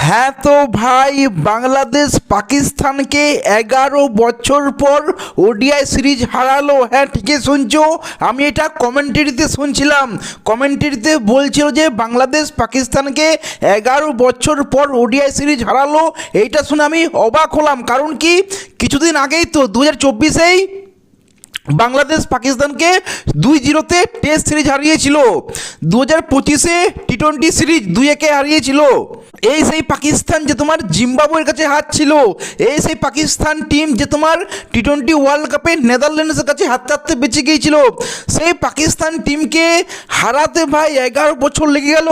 হ্যাঁ তো ভাই, বাংলাদেশ পাকিস্তানকে 11 বছর পর ওডিআই সিরিজ হারালো। হ্যাঁ, ঠিকই শুনছো, আমি এটা কমেন্টারিতে শুনছিলাম। কমেন্টারিতে বলছিল যে বাংলাদেশ পাকিস্তানকে 11 বছর পর ওডিআই সিরিজ হারালো। এইটা শুনে আমি অবাক হলাম। কারণ কি, কিছুদিন আগেই তো 2024-এই বাংলাদেশ পাকিস্তানকে 2-0-তে টেস্ট সিরিজ হারিয়েছিল। 2025-এ টি-20 সিরিজ 2-1-এ হারিয়েছিল। এই সেই পাকিস্তান যে তোমার জিম্বাবুয়ের কাছে হারছিল। এই সেই পাকিস্তান টিম যে তোমার টি-20 ওয়ার্ল্ড কাপে নেদারল্যান্ডসের কাছে হারতে হারতে বেঁচে গিয়েছিল। সেই পাকিস্তান টিমকে হারাতে ভাই 11 বছর লেগে গেল।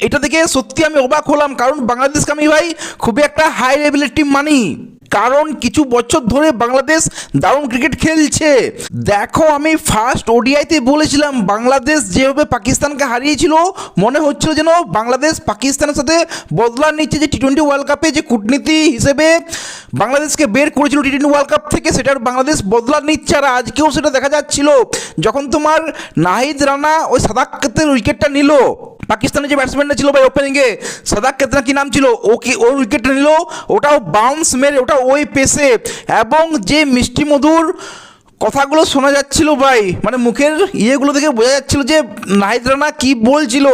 এটা দেখে সত্যি আমি অবাক হলাম। কারণ বাংলাদেশকে আমি ভাই খুবই একটা হাই লেভেলের টিম মানি। কারণ কিছু বছর ধরে বাংলাদেশ দারুণ ক্রিকেট খেলছে। দেখো, আমি ফার্স্ট ওডিআইতে বলেছিলাম বাংলাদেশ যেভাবে পাকিস্তানকে হারিয়েছিল, মনে হচ্ছিল যেন বাংলাদেশ পাকিস্তানের সাথে বদলা নিচ্ছে। যে টি-20 ওয়ার্ল্ড কাপে যে কূটনীতি হিসেবে বাংলাদেশকে বের করেছিল টি-20 ওয়ার্ল্ড কাপ থেকে, সেটার বাংলাদেশ বদলা নিচ্ছে। আর আজকেও সেটা দেখা যাচ্ছিল যখন তোমার নাহিদ রানা ওই সাদাকেতের উইকেটটা নিল। পাকিস্তানের যে ব্যাটসম্যানটা ছিল ভাই ওপেনিংয়ে, সাদাকেত না কি নাম ছিল, ওকে ওর উইকেটটা নিল। ওটাও বাউন্স মেরে, ওটা ওই পেসে, এবং যে মিষ্টি মধুর কথাগুলো শোনা যাচ্ছিল ভাই, মানে মুখের ইয়েগুলো থেকে বোঝা যাচ্ছিল যে নাহিদ রানা কী বলছিল।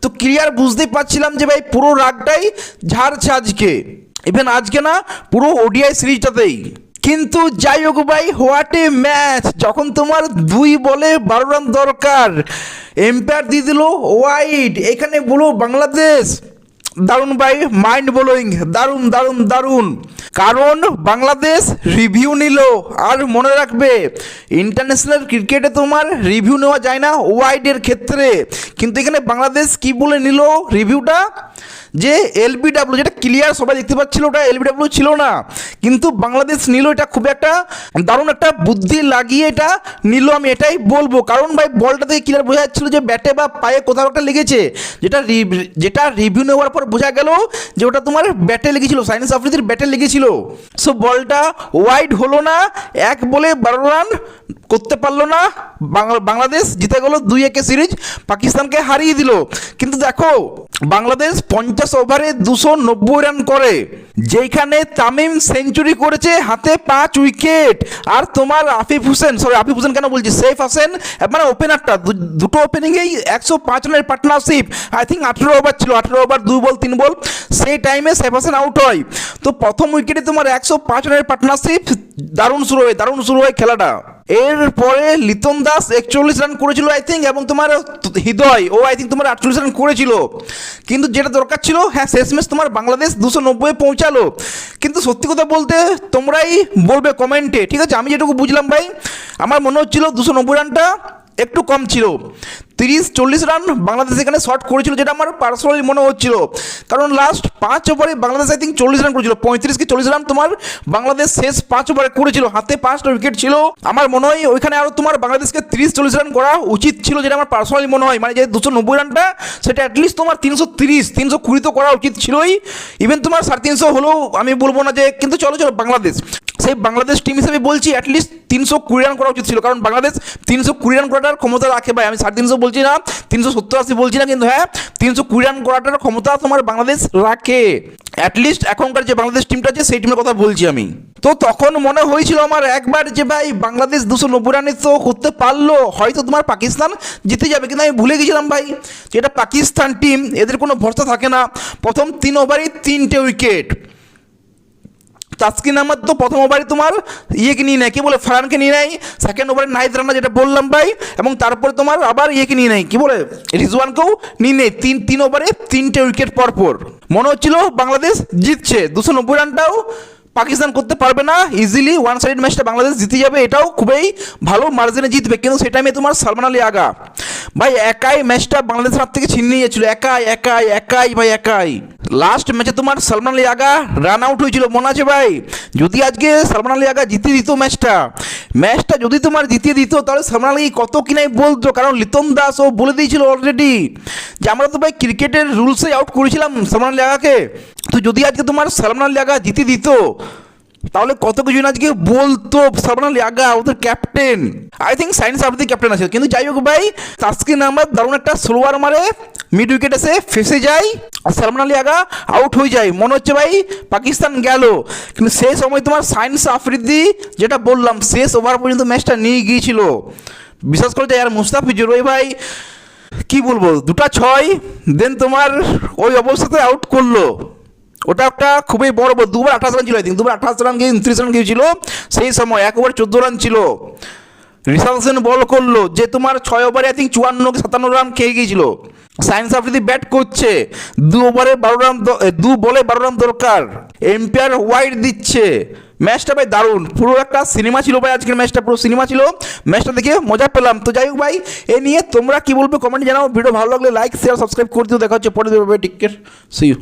তো ক্লিয়ার বুঝতেই পারছিলাম যে ভাই পুরো রাগটাই ঝাড়ছে আজকে। ইভেন আজকে না, পুরো ওডিআই সিরিজটাতেই। কিন্তু যাই হোক ভাই, হোয়াট এ ম্যাচ! যখন তোমার 2 বলে 12 রান দরকার, এম্পায়ার দিয়ে দিল ওয়াইড। এখানে বলো বাংলাদেশ দারুণ ভাই, মাইন্ড ব্লোয়িং, দারুণ দারুণ দারুণ। কারণ বাংলাদেশ রিভিউ নিল। আর মনে রাখবে, ইন্টারন্যাশনাল ক্রিকেটে তোমার রিভিউ নেওয়া যায় না ওয়াইডের ক্ষেত্রে। কিন্তু এখানে বাংলাদেশ কি বলে নিল রিভিউটা, যে এলবিডাব্লিউ, যেটা ক্লিয়ার সবাই দেখতে পাচ্ছিল ওটা এলবিডাব্লিউ ছিল না, কিন্তু বাংলাদেশ নিল। এটা খুব একটা দারুণ একটা বুদ্ধি লাগিয়ে এটা নিল, আমি এটাই বলবো। কারণ ভাই বলটা থেকে ক্লিয়ার বোঝা যাচ্ছিল যে ব্যাটে বা পায়ে কোথাও একটা লেগেছে, যেটা রিভিউ নেওয়ার পর বোঝা গেল যে ওটা তোমার ব্যাটে লেগেছিল, সাইনিস আফ্রিদির ব্যাটে লেগেছিল। সো বলটা ওয়াইড হলো না, 1 বলে 12 রান করতে পারলো না। বাংলাদেশ জিতে গেল 2-1 সিরিজ, পাকিস্তানকে হারিয়ে দিল। কিন্তু দেখো, বাংলাদেশ 50 ওভারে 290 রান করে, যেখানে তামিম সেঞ্চুরি করেছে, হাতে 5 উইকেট। আর তোমার আফিফ হোসেন কেন বলছি, সৈফ হাসান, মানে ওপেনারটা দুটো ওপেনিংয়েই 105 রানের পার্টনারশিপ। আই থিঙ্ক 18 ওভার ছিল, 18 ওভার 2 বল 3 বল, সেই টাইমে সৈফ হাসান আউট হয়। তো প্রথম উইকেটে তোমার 105 রানের পার্টনারশিপ, দারুণ শুরু হয় খেলাটা। এরপরে লিটন দাস 41 রান করেছিল আই থিঙ্ক, এবং তোমার হৃদয় ও আই থিঙ্ক তোমার 48 রান করেছিল। কিন্তু যেটা দরকার ছিল, হ্যাঁ, শেষমেশ তোমার বাংলাদেশ 290 পৌঁছালো। কিন্তু সত্যি কথা বলতে তোমরাই বলবে কমেন্টে, ঠিক আছে? আমি যেটুকু বুঝলাম ভাই, আমার মনে হচ্ছিল 290 রানটা একটু কম ছিল। 30-40 রান বাংলাদেশ এখানে শর্ট করেছিল, যেটা আমার পার্সোনালি মনে হচ্ছিল। কারণ লাস্ট 5 ওভারে বাংলাদেশ আই থিঙ্ক 40 রান করেছিল, 35-40 রান তোমার বাংলাদেশ শেষ 5 ওভারে করেছিল, হাতে 5টা উইকেট ছিল। আমার মনে হয় ওইখানে আরও তোমার বাংলাদেশকে 30-40 রান করা উচিত ছিল, যেটা আমার পার্সোনালি মনে হয়। মানে যে 290 রানটা, সেটা অ্যাটলিস্ট তোমার 330-320 তো করা উচিত ছিলই। ইভেন তোমার 350 হলেও আমি বলবো না যে, কিন্তু চলো বাংলাদেশ, সেই বাংলাদেশ টিম হিসেবে বলছি অ্যাটলিস্ট 320 রান করা উচিত ছিল। কারণ বাংলাদেশ 320 রান করাটার ক্ষমতা রাখে ভাই। আমি 350 বলছি না, 370-80 বলছি না, কিন্তু হ্যাঁ, 320 রান করাটার ক্ষমতা তোমার বাংলাদেশ রাখে। অ্যাটলিস্ট এখনকার যে বাংলাদেশ টিমটা আছে, সেই টিমের কথা বলছি আমি। তো তখন মনে হয়েছিল আমার একবার যে ভাই বাংলাদেশ 290 রানে তো করতে পারলো, হয়তো তোমার পাকিস্তান জিতে যাবে। কিন্তু আমি ভুলে গেছিলাম ভাই, যে এটা পাকিস্তান টিম, এদের কোনো ভরসা থাকে না। প্রথম 3 ওভারে 3টে উইকেট। তাসকিন আহমেদ তো প্রথম ওভারে তোমার ইয়েকে নিয়ে নেয়, কি বলে, ফারহানকে নিয়ে নেয়। সেকেন্ড ওভারে নাহিদ রানা, যেটা বললাম ভাই, এবং তারপরে তোমার আবার ইয়েকে নিয়ে নেয়, কি বলে, রিজওয়ানকেও নিয়ে নেয়। 3 ওভারে 3টে উইকেট পরপর। মনে হচ্ছিল বাংলাদেশ জিতছে। 290 রানটাও পাকিস্তান করতে পারবে না ইজিলি, ওয়ান সাইড ম্যাচটা বাংলাদেশ জিতে যাবে, এটাও খুবই ভালো মার্জিনে জিতবে। কিন্তু সেই টাইমে তোমার সালমান আলী আগা ভাই একাই ম্যাচটা বাংলাদেশের হাত থেকে ছিনিয়ে নিয়ে যাচ্ছিল, একাই। লাস্ট ম্যাচে তোমার সালমান আলী আগা রান আউট হয়েছিল, মনে আছে ভাই? যদি আজকে সালমান আলী আগা জিতিয়ে দিত ম্যাচটা যদি তোমার জিতিয়ে দিত, তাহলে সালমান আলী কত কি নাই বলতো। কারণ লিটন দাস ও বলে দিয়েছিল অলরেডি যে আমরা তো ভাই ক্রিকেটের রুলসে আউট করেছিলাম সালমান আলী আগাকে। তো যদি আজকে তোমার সালমান আলী আগা জিতিয়ে দিত, তাহলে কত কিছু না আজকে বলতো সালমান আলী আগা ওদের captain. I think science Afridi captain আছে, কিন্তু যাই হোক ভাই তাসকিন আহমেদ দারুণ একটা স্লোয়ার মারে, মিড উইকেট এসে ফেসে যায়, আর সালমান আলী আগা আউট হয়ে যায়। মনে হচ্ছে ভাই পাকিস্তান গেল, কিন্তু সেই সময় তোমার সাইন্স আফ্রিদি যেটা বললাম শেষ ওভার পর্যন্ত ম্যাচটা নিয়ে গিয়েছিল। বিশেষ করে আর মুস্তাফিজুর ওই ভাই কি বলবো 2টা 6 দেন তোমার ওই অবস্থাতে আউট করলো। ওটা একটা খুবই বড়, 2বার 28 রান ছিল, আই থিঙ্ক 2বার 28 রান গিয়ে 29 রান গিয়েছিল সেই সময়, 1 ওভার 14 রান ছিল। রিশাদ হোসেন বল করলো যে তোমার 6 ওভারে আই থিঙ্ক 54 কি 57 রান খেয়ে গিয়েছিল। সাইন্স আফ্রিদি ব্যাট করছে, 2 ওভারে 12 রান, 2 বলে 12 রান দরকার, এম্পায়ার ওয়াইড দিচ্ছে। ম্যাচটা ভাই দারুণ, পুরো একটা সিনেমা ছিল ভাই, আজকের ম্যাচটা পুরো সিনেমা ছিল। ম্যাচটা দেখে মজা পেলাম। তো যাই হোক ভাই এ নিয়ে তোমরা কি বলবে কমেন্টে জানাও। ভিডিও ভালো লাগলে লাইক শেয়ার সাবস্ক্রাইব করে দিও। দেখা হচ্ছে পরে, টেক কেয়ার, সি ইউ।